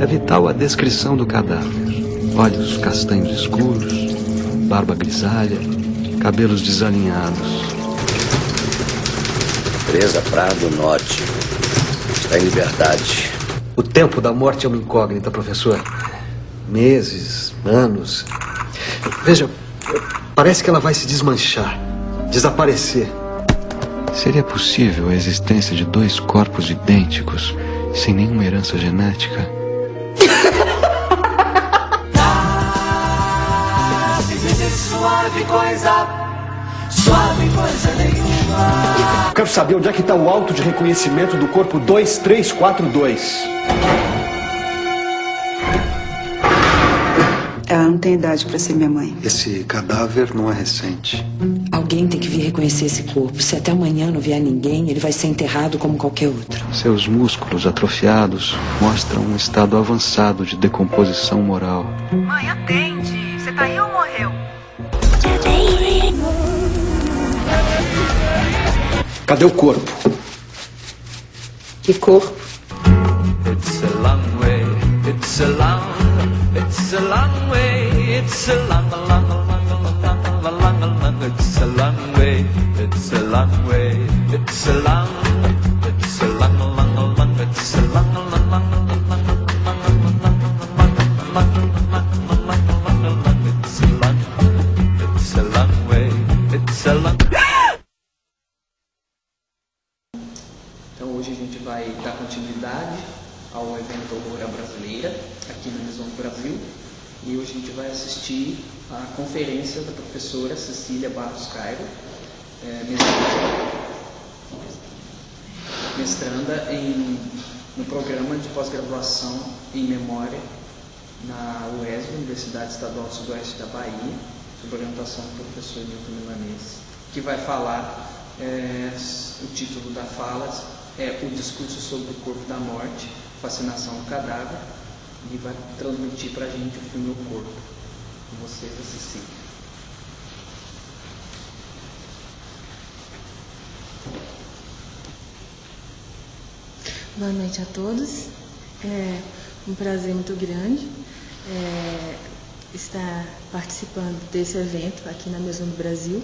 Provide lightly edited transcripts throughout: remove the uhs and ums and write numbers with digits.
vital a descrição do cadáver. Olhos castanhos escuros, barba grisalha, cabelos desalinhados. Presa Praia do Norte. Está em liberdade. O tempo da morte é uma incógnita, professor. Meses, anos. Veja, parece que ela vai se desmanchar, desaparecer. Seria possível a existência de dois corpos idênticos, sem nenhuma herança genética? Suave coisa nenhuma. Quero saber onde é que está o auto de reconhecimento do corpo 2342. Ela não tem idade para ser minha mãe. Esse cadáver não é recente. Alguém tem que vir reconhecer esse corpo. Se até amanhã não vier ninguém, ele vai ser enterrado como qualquer outro. Seus músculos atrofiados mostram um estado avançado de decomposição moral. Mãe, atende. Você tá aí ou morreu? Cadê o corpo? Que corpo? It's a long way, it's a long way, it's a long, it's a long way, it's a long way, it's a long, it's a long, it's a long, Então hoje a gente vai dar continuidade ao evento Aurora Brasileira, aqui na Maison do Brasil. E hoje a gente vai assistir a conferência da professora Cecília Barros Cairo, mestranda no programa de pós-graduação em Memória na UESB, Universidade Estadual do Sudoeste da Bahia, sob orientação do professor Nilton Milanês, que vai falar, o título da fala é O Discurso sobre o Corpo da Morte, Fascinação do Cadáver, e vai transmitir para a gente o filme O Corpo. Com vocês, a Cecília. Boa noite a todos. É um prazer muito grande estar participando desse evento aqui na Maison do Brasil.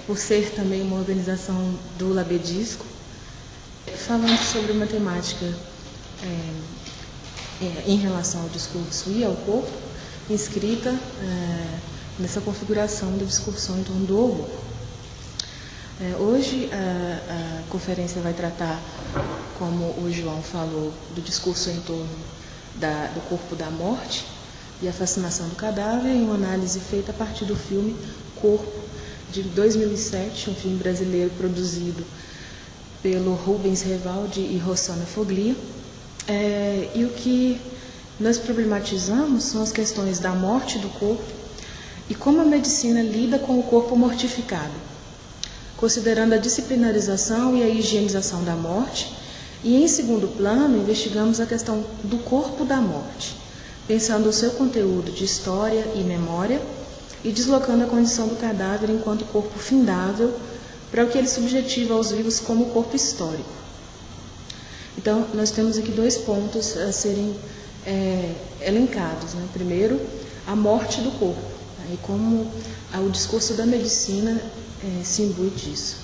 Por ser também uma organização do Labedisco, falando sobre uma temática em relação ao discurso e ao corpo, inscrita nessa configuração da discussão em torno do horror. Hoje a conferência vai tratar, como o João falou, do discurso em torno do corpo da morte e a fascinação do cadáver, em uma análise feita a partir do filme Corpo, de 2007, um filme brasileiro produzido pelo Rubens Revaldi e Rossana Foglia. E o que nós problematizamos são as questões da morte do corpo e como a medicina lida com o corpo mortificado, considerando a disciplinarização e a higienização da morte. E, em segundo plano, investigamos a questão do corpo da morte, pensando o seu conteúdo de história e memória e deslocando a condição do cadáver enquanto corpo findável para o que ele subjetiva aos vivos como corpo histórico. Então, nós temos aqui dois pontos a serem elencados. Né? Primeiro, a morte do corpo, e como o discurso da medicina se imbui disso.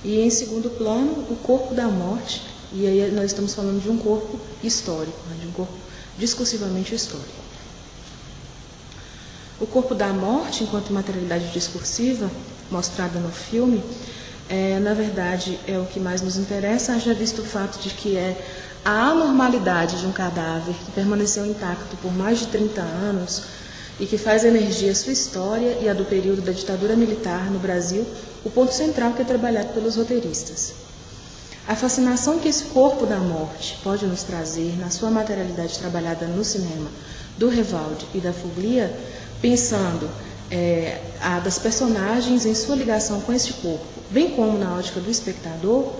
E, em segundo plano, o corpo da morte, e aí nós estamos falando de um corpo histórico, né? De um corpo discursivamente histórico. O corpo da morte, enquanto materialidade discursiva, mostrada no filme, na verdade, é o que mais nos interessa, haja visto o fato de que a anormalidade de um cadáver que permaneceu intacto por mais de 30 anos e que faz emergir a sua história e a do período da ditadura militar no Brasil, o ponto central que é trabalhado pelos roteiristas. A fascinação que esse corpo da morte pode nos trazer na sua materialidade trabalhada no cinema do Revaldi e da Foglia, pensando a das personagens em sua ligação com esse corpo, bem como na ótica do espectador,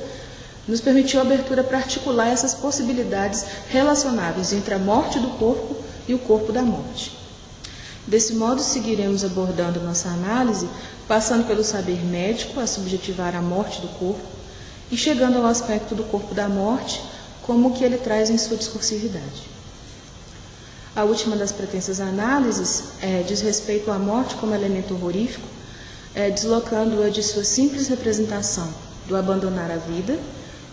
nos permitiu a abertura para articular essas possibilidades relacionáveis entre a morte do corpo e o corpo da morte. Desse modo, seguiremos abordando nossa análise, passando pelo saber médico a subjetivar a morte do corpo e chegando ao aspecto do corpo da morte, como que ele traz em sua discursividade. A última das pretensas análises diz respeito à morte como elemento horrorífico, deslocando-a de sua simples representação do abandonar a vida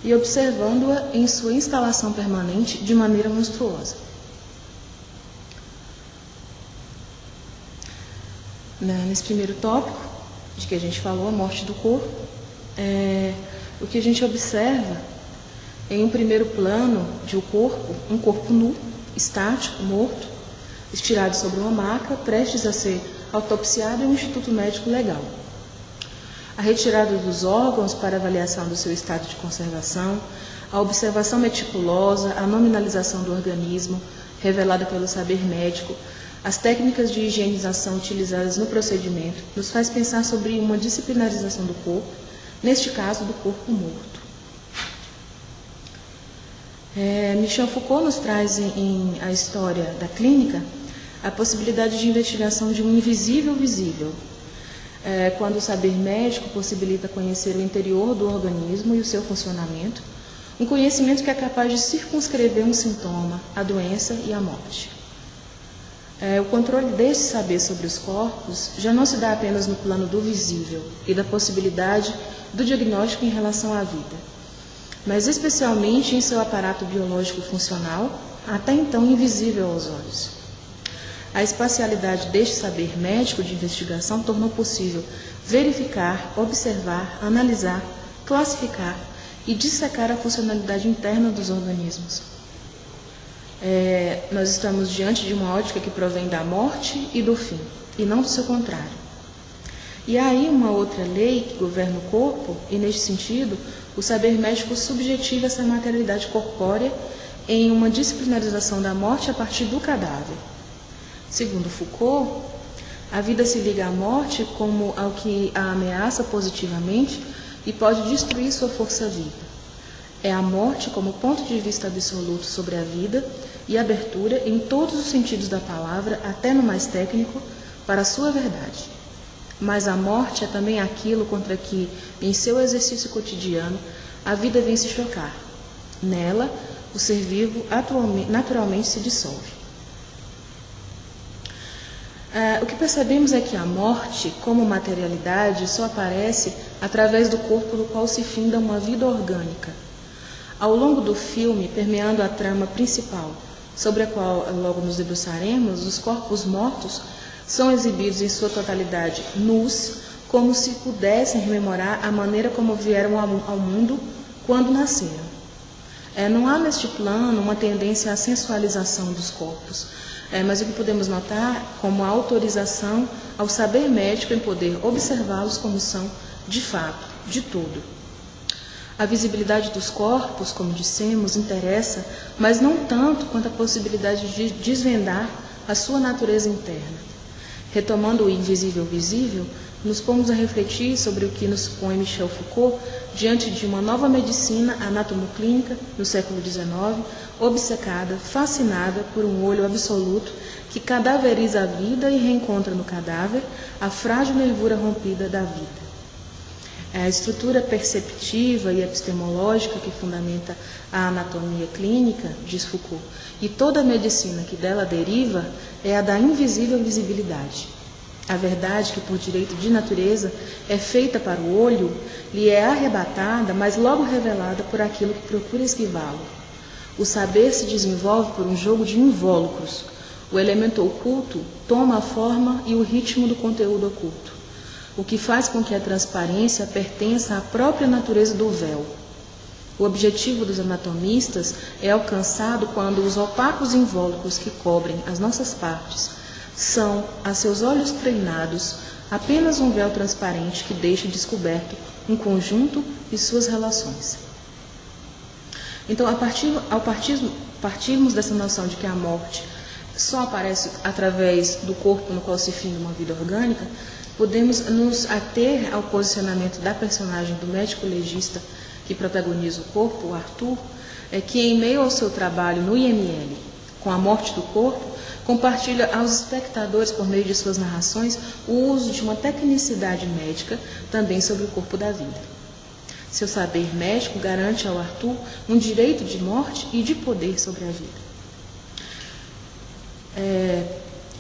e observando-a em sua instalação permanente de maneira monstruosa. Nesse primeiro tópico, de que a gente falou, a morte do corpo, o que a gente observa em um primeiro plano de um corpo nu, estático, morto, estirado sobre uma maca, prestes a ser autopsiado em um instituto médico legal. A retirada dos órgãos para avaliação do seu estado de conservação, a observação meticulosa, a nominalização do organismo, revelada pelo saber médico, as técnicas de higienização utilizadas no procedimento, nos faz pensar sobre uma disciplinarização do corpo, neste caso do corpo morto. Michel Foucault nos traz em A História da Clínica a possibilidade de investigação de um invisível visível, quando o saber médico possibilita conhecer o interior do organismo e o seu funcionamento, um conhecimento que é capaz de circunscrever um sintoma, a doença e a morte. O controle deste saber sobre os corpos já não se dá apenas no plano do visível e da possibilidade do diagnóstico em relação à vida, mas especialmente em seu aparato biológico funcional, até então invisível aos olhos. A espacialidade deste saber médico de investigação tornou possível verificar, observar, analisar, classificar e dissecar a funcionalidade interna dos organismos. Nós estamos diante de uma ótica que provém da morte e do fim, e não do seu contrário. E há aí uma outra lei que governa o corpo, e neste sentido, o saber médico subjetiva essa materialidade corpórea em uma disciplinarização da morte a partir do cadáver. Segundo Foucault, a vida se liga à morte como ao que a ameaça positivamente e pode destruir sua força viva. É a morte como ponto de vista absoluto sobre a vida e abertura em todos os sentidos da palavra, até no mais técnico, para a sua verdade. Mas a morte é também aquilo contra que, em seu exercício cotidiano, a vida vem se chocar. Nela, o ser vivo naturalmente se dissolve. O que percebemos é que a morte, como materialidade, só aparece através do corpo no qual se finda uma vida orgânica. Ao longo do filme, permeando a trama principal, sobre a qual logo nos debruçaremos, os corpos mortos são exibidos em sua totalidade nus, como se pudessem rememorar a maneira como vieram ao mundo quando nasceram. Não há neste plano uma tendência à sensualização dos corpos, mas o que podemos notar como a autorização ao saber médico em poder observá-los como são, de fato, de todo. A visibilidade dos corpos, como dissemos, interessa, mas não tanto quanto a possibilidade de desvendar a sua natureza interna. Retomando o invisível visível, nos pomos a refletir sobre o que nos põe Michel Foucault diante de uma nova medicina anatomoclínica no século XIX, obcecada, fascinada por um olho absoluto que cadaveriza a vida e reencontra no cadáver a frágil nervura rompida da vida. A estrutura perceptiva e epistemológica que fundamenta a anatomia clínica, diz Foucault, e toda a medicina que dela deriva é a da invisível visibilidade. A verdade que, por direito de natureza, é feita para o olho, lhe é arrebatada, mas logo revelada por aquilo que procura esquivá-lo. O saber se desenvolve por um jogo de invólucros. O elemento oculto toma a forma e o ritmo do conteúdo oculto, o que faz com que a transparência pertença à própria natureza do véu. O objetivo dos anatomistas é alcançado quando os opacos invólucros que cobrem as nossas partes são, a seus olhos treinados, apenas um véu transparente que deixa descoberto um conjunto e suas relações. Então, ao partirmos dessa noção de que a morte só aparece através do corpo no qual se finda uma vida orgânica, podemos nos ater ao posicionamento da personagem do médico legista que protagoniza o corpo, o Arthur, que em meio ao seu trabalho no IML, com a morte do corpo, compartilha aos espectadores, por meio de suas narrações, o uso de uma tecnicidade médica também sobre o corpo da vida. Seu saber médico garante ao Arthur um direito de morte e de poder sobre a vida.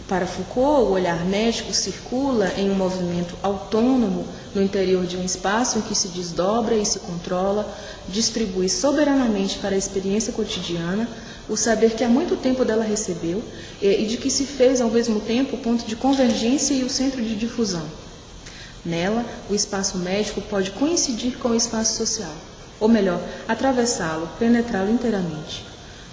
Para Foucault, o olhar médico circula em um movimento autônomo no interior de um espaço em que se desdobra e se controla, distribui soberanamente para a experiência cotidiana o saber que há muito tempo dela recebeu e de que se fez ao mesmo tempo o ponto de convergência e o centro de difusão. Nela, o espaço médico pode coincidir com o espaço social, ou melhor, atravessá-lo, penetrá-lo inteiramente.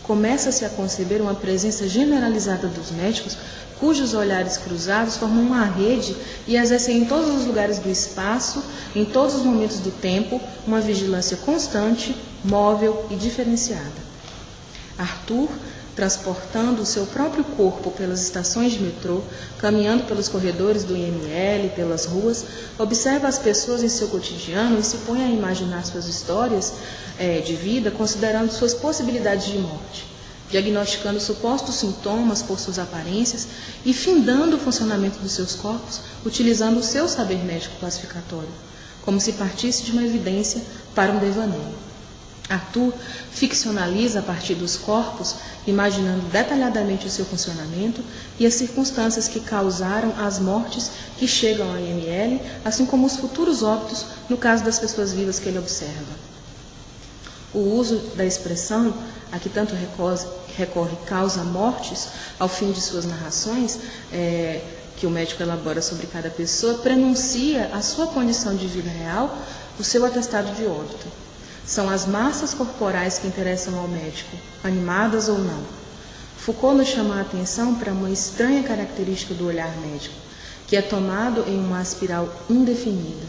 Começa-se a conceber uma presença generalizada dos médicos cujos olhares cruzados formam uma rede e exercem em todos os lugares do espaço, em todos os momentos do tempo, uma vigilância constante, móvel e diferenciada. Arthur, transportando o seu próprio corpo pelas estações de metrô, caminhando pelos corredores do IML, pelas ruas, observa as pessoas em seu cotidiano e se põe a imaginar suas histórias de vida, considerando suas possibilidades de morte, diagnosticando supostos sintomas por suas aparências e findando o funcionamento dos seus corpos, utilizando o seu saber médico classificatório, como se partisse de uma evidência para um devaneio. Arthur ficcionaliza a partir dos corpos, imaginando detalhadamente o seu funcionamento e as circunstâncias que causaram as mortes que chegam ao IML, assim como os futuros óbitos no caso das pessoas vivas que ele observa. O uso da expressão a que tanto recorre causa mortes ao fim de suas narrações, que o médico elabora sobre cada pessoa, prenuncia a sua condição de vida real, o seu atestado de óbito. São as massas corporais que interessam ao médico, animadas ou não. Foucault nos chama a atenção para uma estranha característica do olhar médico, que é tomado em uma espiral indefinida.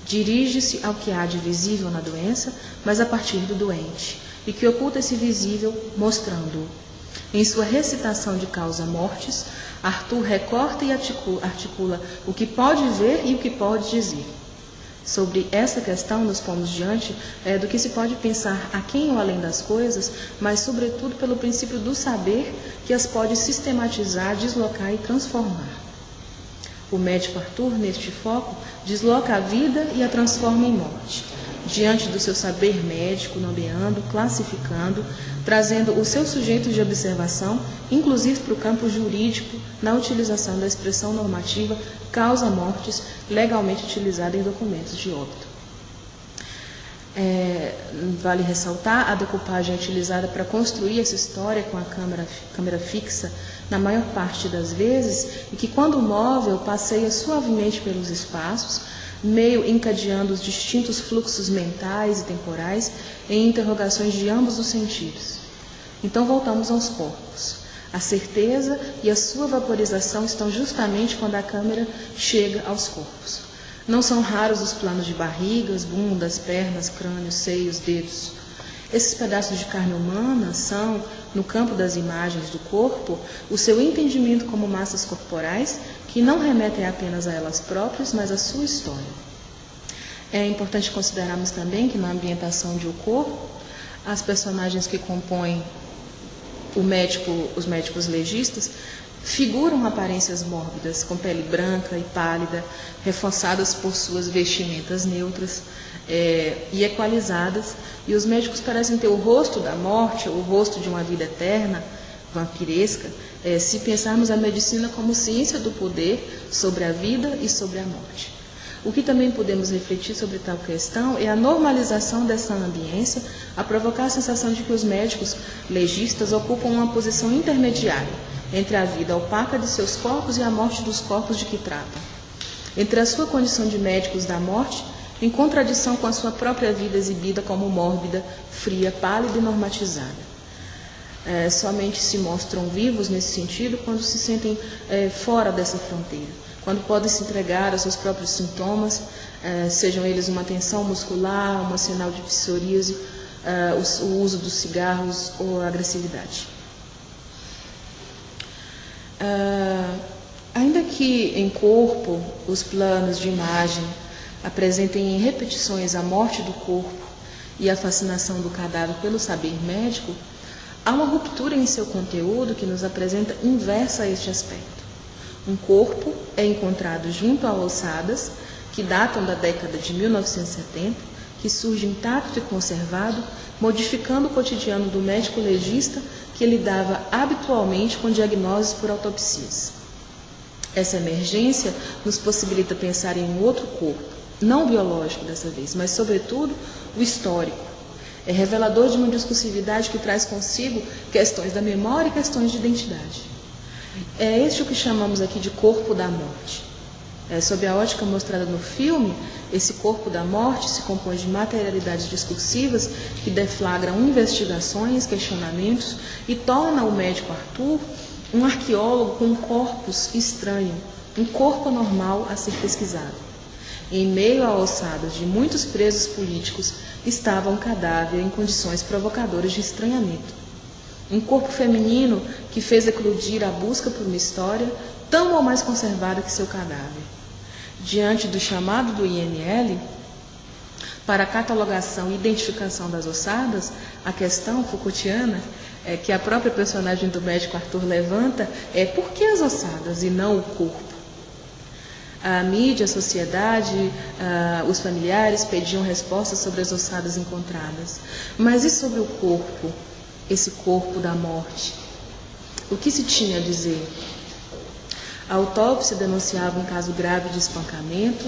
Dirige-se ao que há de visível na doença, mas a partir do doente, e que oculta esse visível, mostrando-o. Em sua recitação de causa-mortes, Arthur recorta e articula o que pode ver e o que pode dizer. Sobre essa questão nos pomos diante do que se pode pensar aquém ou além das coisas, mas sobretudo pelo princípio do saber que as pode sistematizar, deslocar e transformar. O médico Arthur, neste foco, desloca a vida e a transforma em morte. Diante do seu saber médico, nomeando, classificando, trazendo os seus sujeitos de observação, inclusive para o campo jurídico, na utilização da expressão normativa causa-mortes, legalmente utilizada em documentos de óbito. Vale ressaltar a decupagem utilizada para construir essa história com a câmera fixa, na maior parte das vezes, e que, quando móvel, passeia suavemente pelos espaços, meio encadeando os distintos fluxos mentais e temporais em interrogações de ambos os sentidos. Então voltamos aos corpos. A certeza e a sua vaporização estão justamente quando a câmera chega aos corpos. Não são raros os planos de barrigas, bundas, pernas, crânios, seios, dedos. Esses pedaços de carne humana são, no campo das imagens do corpo, o seu entendimento como massas corporais que não remetem apenas a elas próprias, mas à sua história. É importante considerarmos também que na ambientação de O Corpo, as personagens que compõem os médicos legistas figuram aparências mórbidas, com pele branca e pálida, reforçadas por suas vestimentas neutras e equalizadas, e os médicos parecem ter o rosto da morte, o rosto de uma vida eterna, vampiresca, se pensarmos a medicina como ciência do poder sobre a vida e sobre a morte. O que também podemos refletir sobre tal questão é a normalização dessa ambiência, a provocar a sensação de que os médicos legistas ocupam uma posição intermediária entre a vida opaca de seus corpos e a morte dos corpos de que tratam. Entre a sua condição de médicos da morte, em contradição com a sua própria vida exibida como mórbida, fria, pálida e normatizada. Somente se mostram vivos nesse sentido quando se sentem fora dessa fronteira, quando podem se entregar aos seus próprios sintomas, sejam eles uma tensão muscular, um sinal de psoríase, o uso dos cigarros ou a agressividade. Ainda que em corpo os planos de imagem apresentem em repetições a morte do corpo e a fascinação do cadáver pelo saber médico, há uma ruptura em seu conteúdo que nos apresenta inversa a este aspecto. Um corpo é encontrado junto a ossadas que datam da década de 1970, que surge intacto e conservado, modificando o cotidiano do médico legista que lidava habitualmente com diagnósticos por autopsias. Essa emergência nos possibilita pensar em um outro corpo, não biológico dessa vez, mas, sobretudo, o histórico. É revelador de uma discursividade que traz consigo questões da memória e questões de identidade. É este o que chamamos aqui de corpo da morte. Sob a ótica mostrada no filme, esse corpo da morte se compõe de materialidades discursivas que deflagram investigações, questionamentos e torna o médico Arthur um arqueólogo com um corpus estranho, um corpo anormal a ser pesquisado. Em meio a ossadas de muitos presos políticos estava um cadáver em condições provocadoras de estranhamento. Um corpo feminino que fez eclodir a busca por uma história tão ou mais conservada que seu cadáver. Diante do chamado do IML para a catalogação e identificação das ossadas, a questão Foucaultiana que a própria personagem do médico Arthur levanta é por que as ossadas e não o corpo? A mídia, a sociedade, os familiares pediam respostas sobre as ossadas encontradas. Mas e sobre o corpo, esse corpo da morte? O que se tinha a dizer? A autópsia denunciava um caso grave de espancamento,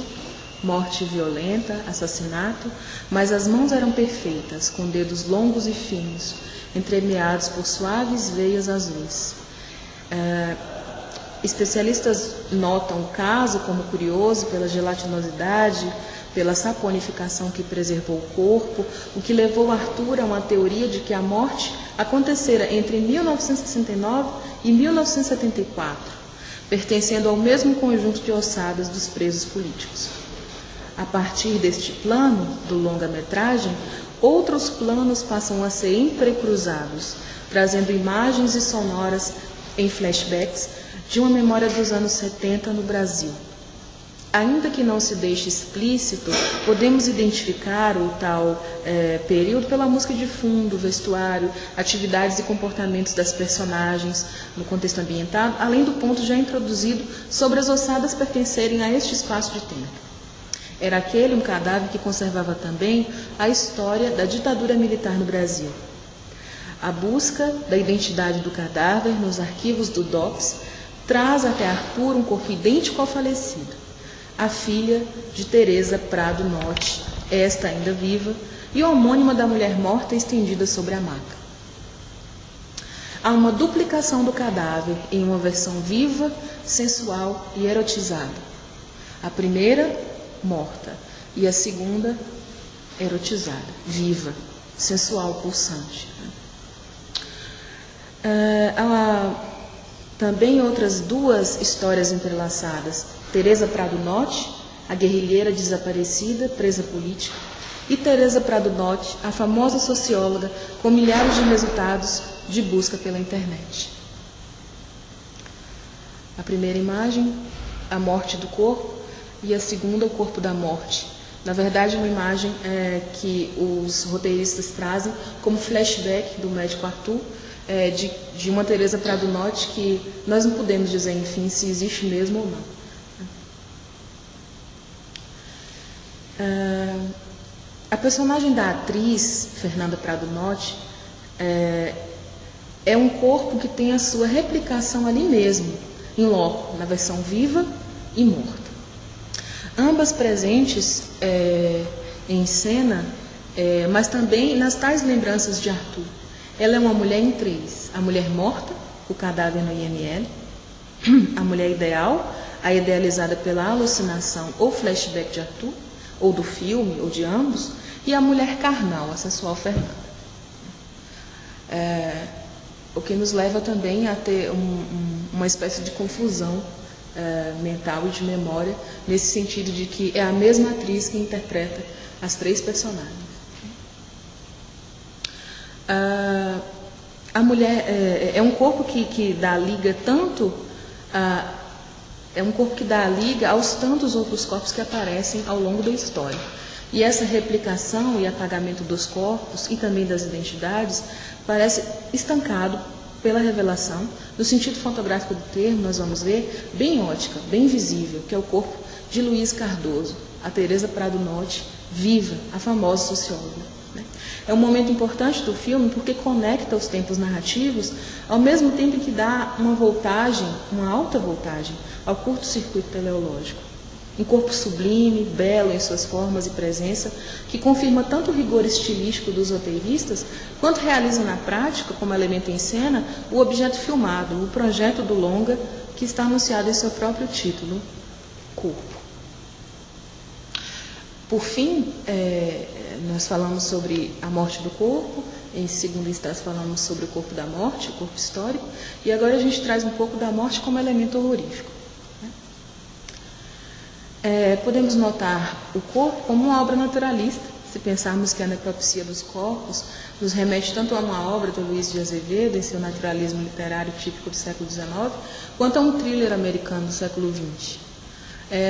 morte violenta, assassinato, mas as mãos eram perfeitas, com dedos longos e finos, entremeados por suaves veias azuis. Especialistas notam o caso como curioso pela gelatinosidade, pela saponificação que preservou o corpo, o que levou Arthur a uma teoria de que a morte acontecera entre 1969 e 1974, pertencendo ao mesmo conjunto de ossadas dos presos políticos. A partir deste plano, do longa-metragem, outros planos passam a ser entrecruzados, trazendo imagens e sonoras em flashbacks de uma memória dos anos 70 no Brasil. Ainda que não se deixe explícito, podemos identificar o tal período pela música de fundo, vestuário, atividades e comportamentos das personagens no contexto ambiental, além do ponto já introduzido sobre as ossadas pertencerem a este espaço de tempo. Era aquele um cadáver que conservava também a história da ditadura militar no Brasil. A busca da identidade do cadáver nos arquivos do DOPS traz até Arthur um corpo idêntico ao falecido, a filha de Teresa Prado Notti, esta ainda viva, e homônima da mulher morta estendida sobre a maca. Há uma duplicação do cadáver em uma versão viva, sensual e erotizada. A primeira, morta, e a segunda, erotizada, viva, sensual, pulsante. Há também outras duas histórias entrelaçadas. Teresa Prado Notti, a guerrilheira desaparecida, presa política, e Teresa Prado Notti, a famosa socióloga com milhares de resultados de busca pela internet. A primeira imagem, a morte do corpo, e a segunda, o corpo da morte. Na verdade, uma imagem que os roteiristas trazem como flashback do médico Arthur, de uma Teresa Prado Notti que nós não podemos dizer, enfim, se existe mesmo ou não. A personagem da atriz, Fernanda Prado Notti, é um corpo que tem a sua replicação ali mesmo, em loco, na versão viva e morta. Ambas presentes em cena, mas também nas tais lembranças de Arthur. Ela é uma mulher em três: a mulher morta, o cadáver no IML, a mulher ideal, a idealizada pela alucinação ou flashback de Arthur, ou do filme, ou de ambos, e a mulher carnal, a sensual Fernanda. O que nos leva também a ter uma espécie de confusão mental e de memória, nesse sentido de que é a mesma atriz que interpreta as três personagens. A mulher é um corpo que dá liga tanto é um corpo que dá a liga aos tantos outros corpos que aparecem ao longo da história. E essa replicação e apagamento dos corpos e também das identidades parece estancado pela revelação, no sentido fotográfico do termo, nós vamos ver, bem ótica, bem visível, que é o corpo de Luiz Cardoso, a Teresa Prado Notti, Viva, a famosa socióloga. É um momento importante do filme porque conecta os tempos narrativos, ao mesmo tempo que dá uma voltagem, uma alta voltagem, ao curto-circuito teleológico. Um corpo sublime, belo em suas formas e presença, que confirma tanto o rigor estilístico dos roteiristas, quanto realiza na prática, como elemento em cena, o objeto filmado, o projeto do longa, que está anunciado em seu próprio título, Corpo. Por fim, nós falamos sobre a morte do corpo, em segunda instância falamos sobre o corpo da morte, o corpo histórico, e agora a gente traz um pouco da morte como elemento horrorífico. Podemos notar o corpo como uma obra naturalista, se pensarmos que a necropsia dos corpos nos remete tanto a uma obra do Luiz de Azevedo, em seu naturalismo literário típico do século XIX, quanto a um thriller americano do século XX.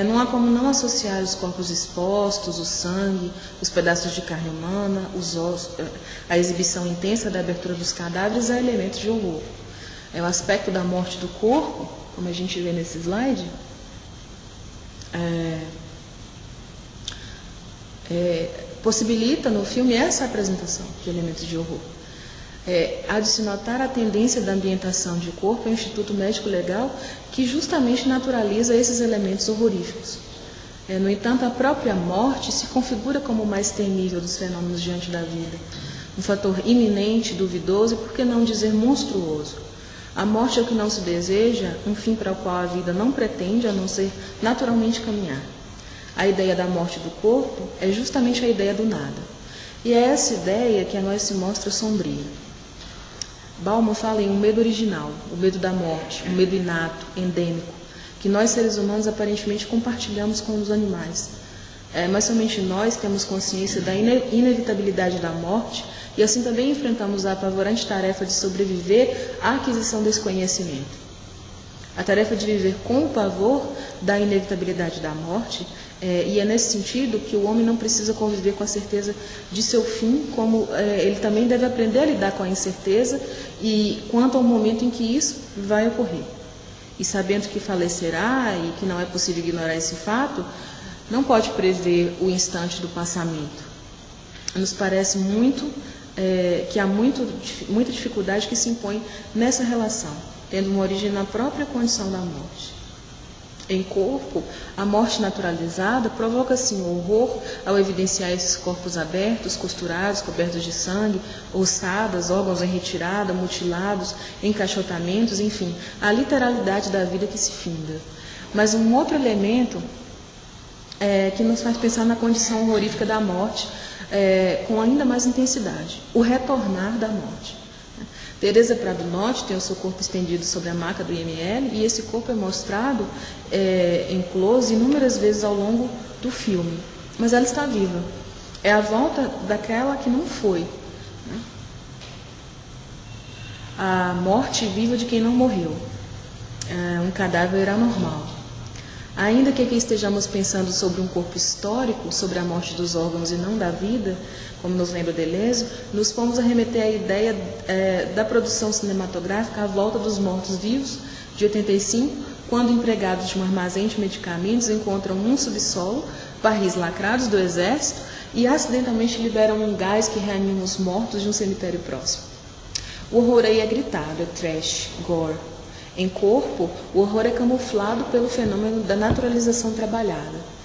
Não há como não associar os corpos expostos, o sangue, os pedaços de carne humana, os ossos, a exibição intensa da abertura dos cadáveres a elementos de horror. O aspecto da morte do corpo, como a gente vê nesse slide, possibilita no filme essa apresentação de elementos de horror. Há de se notar a tendência da ambientação de corpo ao Instituto Médico Legal, que justamente naturaliza esses elementos horroríficos. No entanto, a própria morte se configura como o mais temível dos fenômenos diante da vida, um fator iminente, duvidoso e, por que não dizer, monstruoso. A morte é o que não se deseja, um fim para o qual a vida não pretende, a não ser naturalmente caminhar. A ideia da morte do corpo é justamente a ideia do nada. E é essa ideia que a nós se mostra sombria. Bauman fala em um medo original, o medo da morte, um medo inato, endêmico, que nós seres humanos aparentemente compartilhamos com os animais. Mas somente nós temos consciência da inevitabilidade da morte e assim também enfrentamos a apavorante tarefa de sobreviver à aquisição desse conhecimento. A tarefa de viver com o pavor da inevitabilidade da morte, e é nesse sentido que o homem não precisa conviver com a certeza de seu fim, como ele também deve aprender a lidar com a incerteza e quanto ao momento em que isso vai ocorrer. E sabendo que falecerá e que não é possível ignorar esse fato, não pode prever o instante do passamento. Nos parece muito que há muita dificuldade que se impõe nessa relação, tendo uma origem na própria condição da morte. Em corpo, a morte naturalizada provoca, sim, o horror ao evidenciar esses corpos abertos, costurados, cobertos de sangue, ossadas, órgãos em retirada, mutilados, encaixotamentos, enfim, a literalidade da vida que se finda. Mas um outro elemento que nos faz pensar na condição horrorífica da morte com ainda mais intensidade, o retornar da morte. Teresa Prado Notti tem o seu corpo estendido sobre a maca do IML e esse corpo é mostrado em close inúmeras vezes ao longo do filme. Mas ela está viva. É a volta daquela que não foi. Né? A morte viva de quem não morreu. Um cadáver anormal. Ainda que aqui estejamos pensando sobre um corpo histórico, sobre a morte dos órgãos e não da vida, como nos lembra Deleuze, nos pomos a remeter à ideia da produção cinematográfica A Volta dos Mortos-Vivos, de 85, quando empregados de um armazém de medicamentos encontram um subsolo, barris lacrados do exército, e acidentalmente liberam um gás que reanima os mortos de um cemitério próximo. O horror aí é gritado, é trash, gore. Em corpo, o horror é camuflado pelo fenômeno da naturalização trabalhada.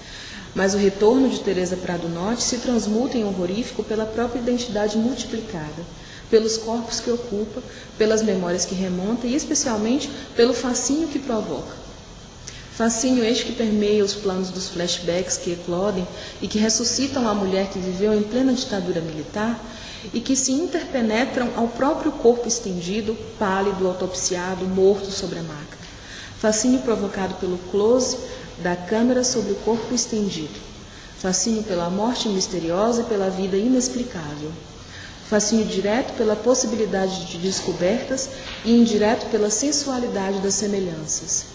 Mas o retorno de Teresa Prado Notti se transmuta em horrorífico pela própria identidade multiplicada, pelos corpos que ocupa, pelas memórias que remonta e especialmente pelo fascínio que provoca. Fascínio este que permeia os planos dos flashbacks que eclodem e que ressuscitam a mulher que viveu em plena ditadura militar e que se interpenetram ao próprio corpo estendido, pálido, autopsiado, morto sobre a maca. Fascínio provocado pelo close da câmera sobre o corpo estendido. Fascínio pela morte misteriosa e pela vida inexplicável. Fascínio direto pela possibilidade de descobertas e indireto pela sensualidade das semelhanças.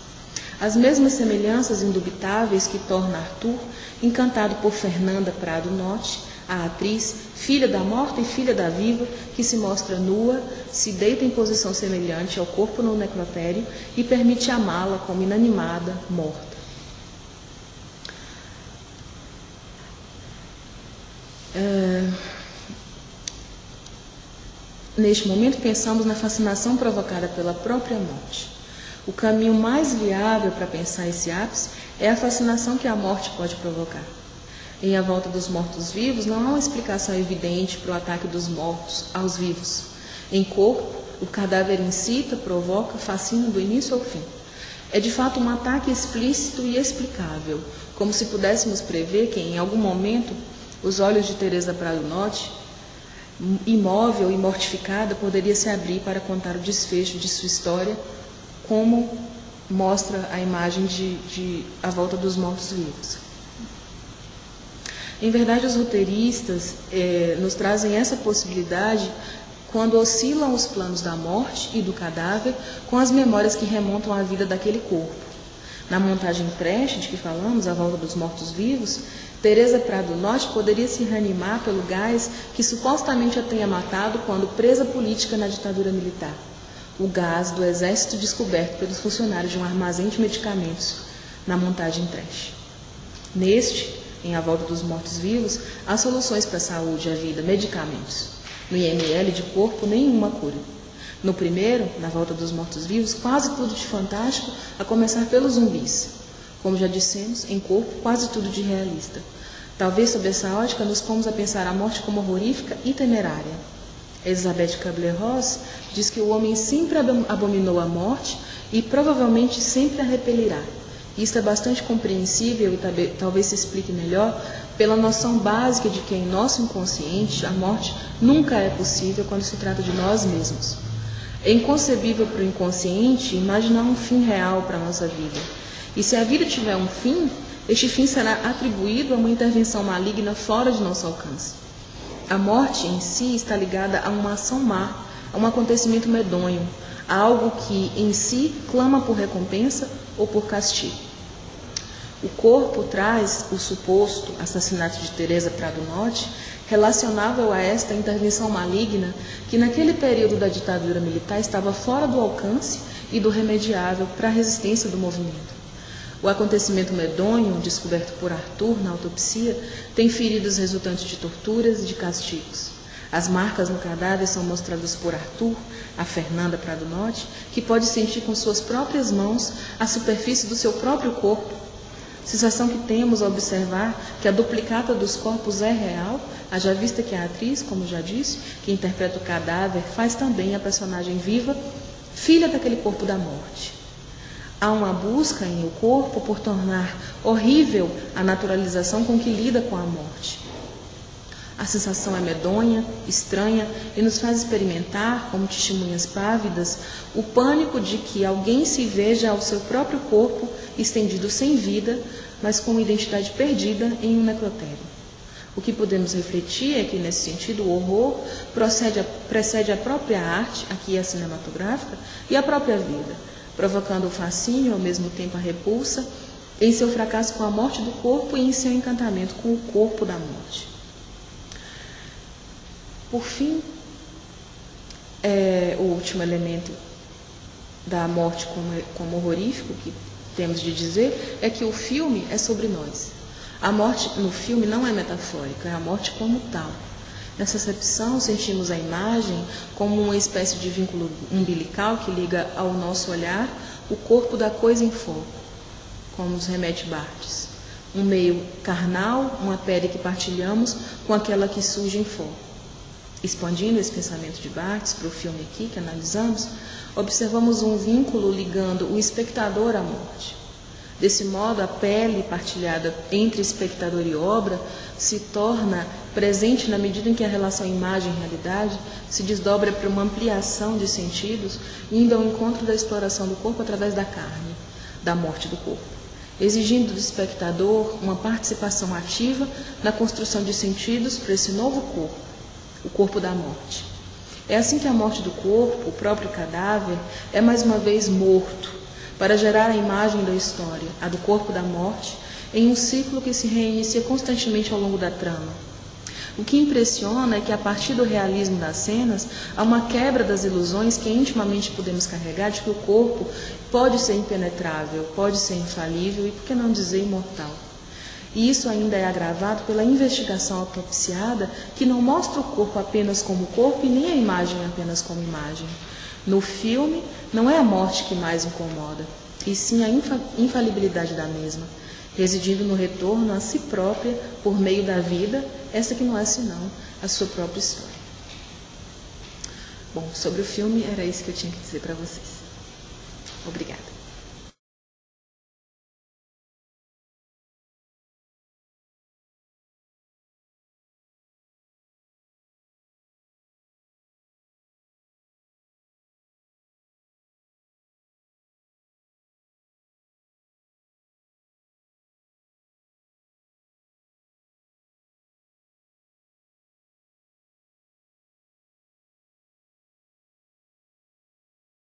As mesmas semelhanças indubitáveis que tornam Arthur encantado por Fernanda Prado Notti, a atriz, filha da morta e filha da viva, que se mostra nua, se deita em posição semelhante ao corpo no necrotério e permite amá-la como inanimada, morta. Neste momento, pensamos na fascinação provocada pela própria morte. O caminho mais viável para pensar esse ápice é a fascinação que a morte pode provocar. Em A Volta dos Mortos-Vivos, não há uma explicação evidente para o ataque dos mortos aos vivos. Em Corpo, o cadáver incita, provoca, fascina do início ao fim. É de fato um ataque explícito e explicável, como se pudéssemos prever que, em algum momento, os olhos de Teresa Prado Notti, imóvel e mortificada, poderia se abrir para contar o desfecho de sua história, como mostra a imagem de A Volta dos Mortos-Vivos. Em verdade, os roteiristas nos trazem essa possibilidade quando oscilam os planos da morte e do cadáver com as memórias que remontam à vida daquele corpo. Na montagem trash de que falamos, A Volta dos Mortos-Vivos, Teresa Prado Notti poderia se reanimar pelo gás que supostamente a tenha matado quando presa política na ditadura militar. O gás do exército descoberto pelos funcionários de um armazém de medicamentos, na montagem trash. Neste, em A Volta dos Mortos-Vivos, há soluções para a saúde, a vida, medicamentos. No IML de Corpo, nenhuma cura. No primeiro, na Volta dos Mortos-Vivos, quase tudo de fantástico, a começar pelos zumbis. Como já dissemos, em Corpo, quase tudo de realista. Talvez sob essa ótica nos pomos a pensar a morte como horrorífica e temerária. Elizabeth Kubler-Ross diz que o homem sempre abominou a morte e provavelmente sempre a repelirá. Isto é bastante compreensível e talvez se explique melhor pela noção básica de que em nosso inconsciente a morte nunca é possível quando se trata de nós mesmos. É inconcebível para o inconsciente imaginar um fim real para a nossa vida. E se a vida tiver um fim, este fim será atribuído a uma intervenção maligna fora de nosso alcance. A morte em si está ligada a uma ação má, a um acontecimento medonho, a algo que em si clama por recompensa ou por castigo. O Corpo traz o suposto assassinato de Teresa Prado Notti relacionável a esta intervenção maligna que naquele período da ditadura militar estava fora do alcance e do remediável para a resistência do movimento. O acontecimento medonho, descoberto por Arthur na autopsia, tem feridas resultantes de torturas e de castigos. As marcas no cadáver são mostradas por Arthur, a Fernanda Prado Notti, que pode sentir com suas próprias mãos a superfície do seu próprio corpo. Sensação que temos ao observar que a duplicata dos corpos é real, haja vista que a atriz, como já disse, que interpreta o cadáver, faz também a personagem viva, filha daquele corpo da morte. Há uma busca em O Corpo por tornar horrível a naturalização com que lida com a morte. A sensação é medonha, estranha e nos faz experimentar, como testemunhas pávidas, o pânico de que alguém se veja ao seu próprio corpo estendido sem vida, mas com uma identidade perdida em um necrotério. O que podemos refletir é que, nesse sentido, o horror precede a própria arte, aqui a cinematográfica, e a própria vida, provocando o fascínio, ao mesmo tempo a repulsa, em seu fracasso com a morte do corpo e em seu encantamento com o corpo da morte. Por fim, o último elemento da morte como horrorífico que temos de dizer é que o filme é sobre nós. A morte no filme não é metafórica, é a morte como tal. Nessa acepção, sentimos a imagem como uma espécie de vínculo umbilical que liga ao nosso olhar o corpo da coisa em foco, como nos remete Barthes. Um meio carnal, uma pele que partilhamos com aquela que surge em foco. Expandindo esse pensamento de Barthes para o filme aqui que analisamos, observamos um vínculo ligando o espectador à morte. Desse modo, a pele partilhada entre espectador e obra se torna presente na medida em que a relação imagem-realidade se desdobra para uma ampliação de sentidos, indo ao encontro da exploração do corpo através da carne, da morte do corpo, exigindo do espectador uma participação ativa na construção de sentidos para esse novo corpo, o corpo da morte. É assim que a morte do corpo, o próprio cadáver, é mais uma vez morto, para gerar a imagem da história, a do corpo da morte, em um ciclo que se reinicia constantemente ao longo da trama. O que impressiona é que, a partir do realismo das cenas, há uma quebra das ilusões que intimamente podemos carregar de que o corpo pode ser impenetrável, pode ser infalível e, por que não dizer, imortal. E isso ainda é agravado pela investigação autopsiada, que não mostra o corpo apenas como corpo e nem a imagem apenas como imagem. No filme, não é a morte que mais incomoda, e sim a infalibilidade da mesma, residindo no retorno a si própria por meio da vida, essa que não é senão a sua própria história. Bom, sobre o filme, era isso que eu tinha que dizer para vocês. Obrigada.